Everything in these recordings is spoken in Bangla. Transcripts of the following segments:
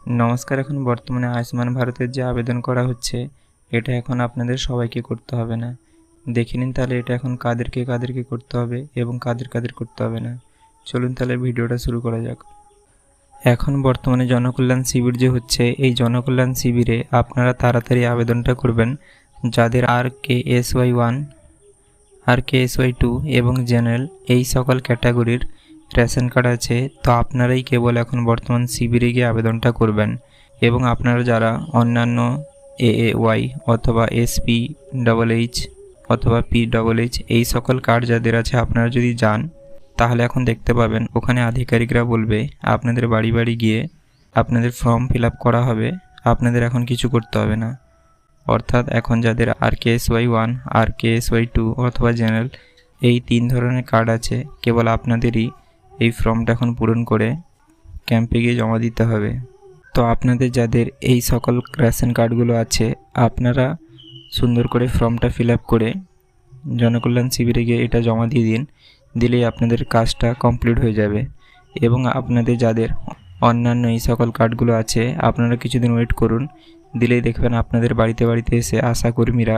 নমস্কার। এখন বর্তমানে আয়ুষ্মান ভারতের যে আবেদন করা হচ্ছে, এটা এখন আপনাদের সবাইকে করতে হবে না। দেখে নিন তাহলে এটা এখন কাদেরকে করতে হবে এবং কাদের করতে হবে না। চলুন তাহলে ভিডিওটা শুরু করা যাক। এখন বর্তমানে জনকল্যাণ শিবির যে হচ্ছে, এই জনকল্যাণ শিবিরে আপনারা তাড়াতাড়ি আবেদনটা করবেন। যাদের RKSY1, RKSY2 এবং জেনারেল এই সকল ক্যাটাগরির রেশন কার্ড আছে, তো আপনারাই কেবল এখন বর্তমান শিবিরে গিয়ে আবেদনটা করবেন। এবং আপনারা যারা অন্যান্য AAY অথবা SPHH অথবা PHH এই সকল কার্ড যাদের আছে, আপনারা যদি যান তাহলে এখন দেখতে পাবেন ওখানে আধিকারিকরা বলবে আপনাদের বাড়ি বাড়ি গিয়ে আপনাদের ফর্ম ফিল আপ করা হবে। আপনাদের এখন কিছু করতে হবে না। অর্থাৎ এখন যাদের RKSY1, RKSY2 অথবা জেনারেল এই 3 ধরনের কার্ড আছে, কেবল আপনাদেরই এই ফর্মটা এখন পূরণ করে ক্যাম্পে গিয়ে জমা দিতে হবে। তো আপনাদের যাদের এই সকল রেশন কার্ডগুলো আছে, আপনারা সুন্দর করে ফর্মটা ফিল আপ করে জনকল্যাণ শিবিরে গিয়ে এটা জমা দিয়ে দিন। দিলেই আপনাদের কাজটা কমপ্লিট হয়ে যাবে। এবং আপনাদের যাদের অন্যান্য এই সকল কার্ডগুলো আছে, আপনারা কিছুদিন ওয়েট করুন। দিলেই দেখবেন আপনাদের বাড়িতে এসে আশাকর্মীরা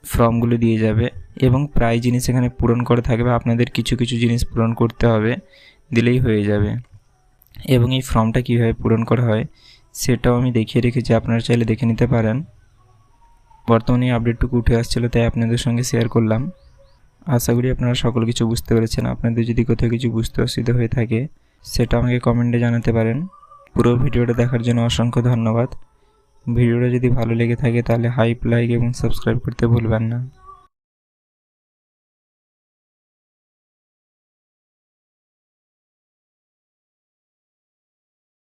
ফর্মগুলো দিয়ে যাবে এবং প্রায় জিনিস এখানে পূরণ করে থাকবে। আপনাদের কিছু জিনিস পূরণ করতে হবে, দিলেই হয়ে যাবে। এবং এই ফর্মটা কীভাবে পূরণ করা হয় সেটাও আমি দেখিয়ে রেখেছি, আপনারা চাইলে দেখে নিতে পারেন। বর্তমানে আপডেটটুকু উঠে আসছিলো, তাই আপনাদের সঙ্গে শেয়ার করলাম। আশা করি আপনারা সকল কিছু বুঝতে পেরেছেন। আপনাদের যদি কোথাও কিছু বুঝতে অসুবিধা হয়ে থাকে সেটা আমাকে কমেন্টে জানাতে পারেন। পুরো ভিডিওটা দেখার জন্য অসংখ্য ধন্যবাদ। ভিডিওটা যদি ভালো লেগে থাকে তাহলে লাইক এবং সাবস্ক্রাইব করতে ভুলবেন না।